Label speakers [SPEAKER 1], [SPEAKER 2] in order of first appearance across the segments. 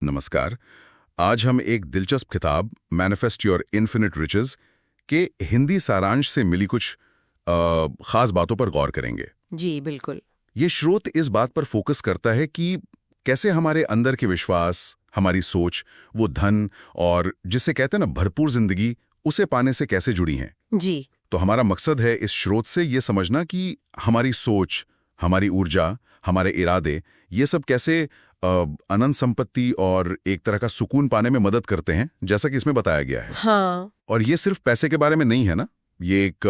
[SPEAKER 1] नमस्कार। आज हम एक दिलचस्प किताब मैनिफेस्ट योर इन्फिनिट रिचेस के हिंदी सारांश से मिली कुछ खास बातों पर गौर करेंगे।
[SPEAKER 2] जी बिल्कुल।
[SPEAKER 1] ये स्रोत इस बात पर फोकस करता है कि कैसे हमारे अंदर के विश्वास, हमारी सोच, वो धन और जिसे कहते हैं ना भरपूर जिंदगी, उसे पाने से कैसे जुड़ी हैं।
[SPEAKER 2] जी।
[SPEAKER 1] तो हमारा मकसद है इस स्रोत से ये समझना कि हमारी सोच, हमारी ऊर्जा, हमारे इरादे, ये सब कैसे अनंत संपत्ति और एक तरह का सुकून पाने में मदद करते हैं, जैसा कि इसमें बताया गया है।
[SPEAKER 2] हाँ।
[SPEAKER 1] और ये सिर्फ पैसे के बारे में नहीं है ना, ये एक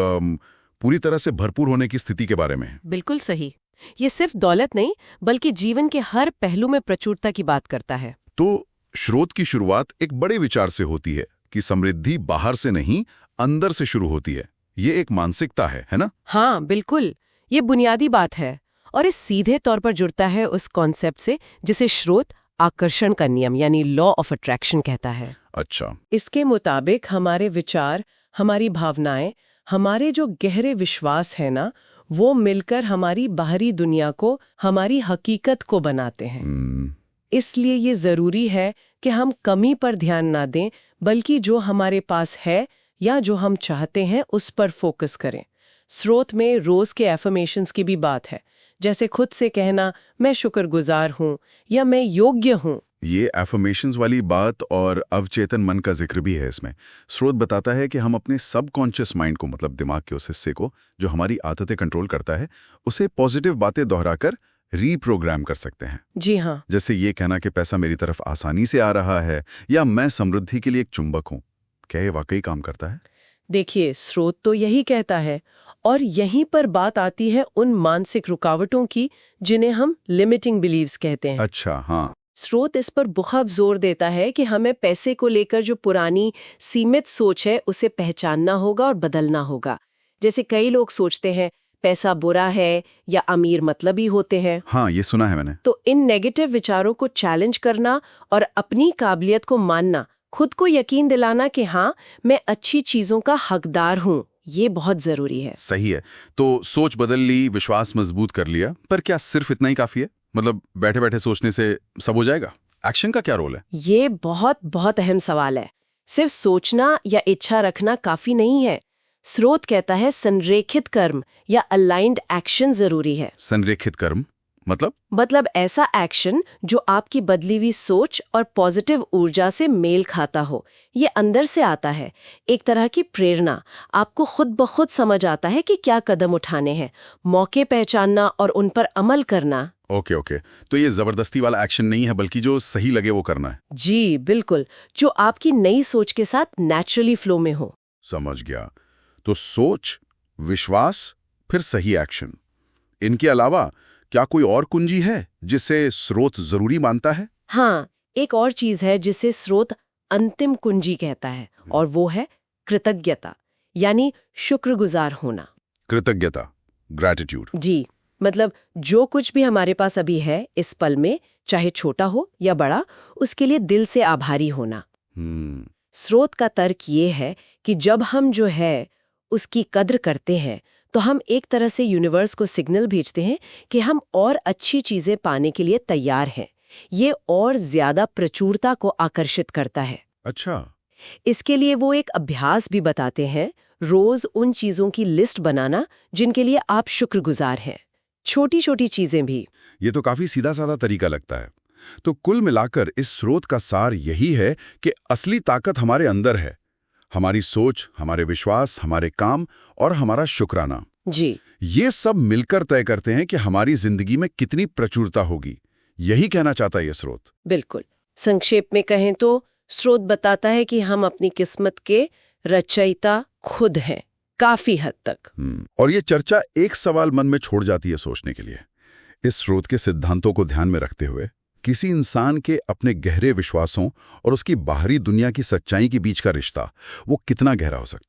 [SPEAKER 1] पूरी तरह से भरपूर होने की स्थिति के बारे में है।
[SPEAKER 2] बिल्कुल सही। ये सिर्फ दौलत नहीं बल्कि जीवन के हर पहलू में प्रचुरता की बात करता है।
[SPEAKER 1] तो स्रोत की शुरुआत एक बड़े विचार से होती है कि समृद्धि बाहर से नहीं, अंदर से शुरू होती है। ये एक मानसिकता है ना?
[SPEAKER 2] हाँ बिल्कुल, ये बुनियादी बात है और इस सीधे तौर पर जुड़ता है उस कॉन्सेप्ट से जिसे स्रोत आकर्षण का नियम यानी लॉ ऑफ अट्रैक्शन कहता है।
[SPEAKER 1] अच्छा।
[SPEAKER 2] इसके मुताबिक हमारे विचार, हमारी भावनाएं, हमारे जो गहरे विश्वास है ना, वो मिलकर हमारी बाहरी दुनिया को, हमारी हकीकत को बनाते हैं। इसलिए ये जरूरी है कि हम कमी पर ध्यान ना दें, बल्कि जो हमारे पास है या जो हम चाहते हैं उस पर फोकस करें। स्रोत में रोज के एफर्मेशंस की भी बात है, जैसे खुद से कहना मैं शुक्रगुजार हूँ या मैं योग्य हूँ।
[SPEAKER 1] ये एफर्मेशंस वाली बात और अवचेतन मन का जिक्र भी है इसमें। स्रोत बताता है कि हम अपने सबकॉन्शियस माइंड को, मतलब दिमाग के उस हिस्से को जो हमारी आदतें कंट्रोल करता है, उसे पॉजिटिव बातें दोहराकर रीप्रोग्राम कर सकते हैं।
[SPEAKER 2] जी हाँ।
[SPEAKER 1] जैसे ये कहना कि पैसा मेरी तरफ आसानी से आ रहा है या मैं समृद्धि के लिए एक चुंबक हूँ। क्या ये वाकई काम करता है?
[SPEAKER 2] देखिए, स्रोत तो यही कहता है और यहीं पर बात आती है उन मानसिक रुकावटों की जिन्हें हम लिमिटिंग बिलीव्स कहते हैं।
[SPEAKER 1] अच्छा, हाँ।
[SPEAKER 2] स्रोत इस पर बहुत जोर देता है कि हमें पैसे को लेकर जो पुरानी सीमित सोच है उसे पहचानना होगा और बदलना होगा। जैसे कई लोग सोचते हैं पैसा बुरा है या अमीर मतलबी होते हैं।
[SPEAKER 1] हाँ, ये सुना है मैंने।
[SPEAKER 2] तो इन नेगेटिव विचारों को चैलेंज करना और अपनी काबिलियत को मानना, खुद को यकीन दिलाना कि हाँ मैं अच्छी चीजों का हकदार हूँ, ये बहुत जरूरी है।
[SPEAKER 1] सही है। तो सोच बदल ली, विश्वास मजबूत कर लिया, पर क्या सिर्फ इतना ही काफी है? मतलब बैठे बैठे सोचने से सब हो जाएगा? एक्शन का क्या रोल है?
[SPEAKER 2] ये बहुत बहुत अहम सवाल है। सिर्फ सोचना या इच्छा रखना काफी नहीं है। स्रोत कहता है संरेखित कर्म या अलाइंड एक्शन जरूरी है।
[SPEAKER 1] संरेखित कर्म
[SPEAKER 2] मतलब ऐसा एक्शन जो आपकी बदली हुई सोच और पॉजिटिव ऊर्जा से मेल खाता हो। ये अंदर से आता है, एक तरह की प्रेरणा। आपको खुद ब खुद समझ आता है कि क्या कदम उठाने हैं, मौके पहचानना और उन पर अमल करना।
[SPEAKER 1] ओके। तो ये जबरदस्ती वाला एक्शन नहीं है, बल्कि जो सही लगे वो करना है।
[SPEAKER 2] जी बिल्कुल, जो आपकी नई सोच के साथ नेचुरली फ्लो में हो।
[SPEAKER 1] समझ गया। तो सोच, विश्वास, फिर सही एक्शन, इनके अलावा क्या कोई और कुंजी है जिसे स्रोत जरूरी मानता है?
[SPEAKER 2] हाँ, एक और चीज है जिसे स्रोत अंतिम कुंजी कहता है, और वो है कृतज्ञता, यानी शुक्रगुजार होना।
[SPEAKER 1] कृतज्ञता, ग्रैटिट्यूड।
[SPEAKER 2] जी, मतलब जो कुछ भी हमारे पास अभी है इस पल में, चाहे छोटा हो या बड़ा, उसके लिए दिल से आभारी होना। स्रोत का तर्क ये है कि जब हम जो है उसकी कद्र करते हैं तो हम एक तरह से यूनिवर्स को सिग्नल भेजते हैं कि हम और अच्छी चीजें पाने के लिए तैयार हैं। ये और ज्यादा प्रचुरता को आकर्षित करता है।
[SPEAKER 1] अच्छा।
[SPEAKER 2] इसके लिए वो एक अभ्यास भी बताते हैं, रोज उन चीजों की लिस्ट बनाना जिनके लिए आप शुक्रगुजार हैं, छोटी छोटी चीजें भी।
[SPEAKER 1] ये तो काफी सीधा साधा तरीका लगता है। तो कुल मिलाकर इस स्रोत का सार यही है कि असली ताकत हमारे अंदर है। हमारी सोच, हमारे विश्वास, हमारे काम और हमारा शुक्राना।
[SPEAKER 2] जी।
[SPEAKER 1] ये सब मिलकर तय करते हैं कि हमारी जिंदगी में कितनी प्रचुरता होगी। यही कहना चाहता है ये स्रोत।
[SPEAKER 2] बिल्कुल। संक्षेप में कहें तो स्रोत बताता है कि हम अपनी किस्मत के रचयिता खुद हैं, काफी हद तक।
[SPEAKER 1] और ये चर्चा एक सवाल मन में छोड़ जाती है सोचने के लिए। इस स्रोत के सिद्धांतों को ध्यान में रखते हुए किसी इंसान के अपने गहरे विश्वासों और उसकी बाहरी दुनिया की सच्चाई के बीच का रिश्ता वो कितना गहरा हो सकता है?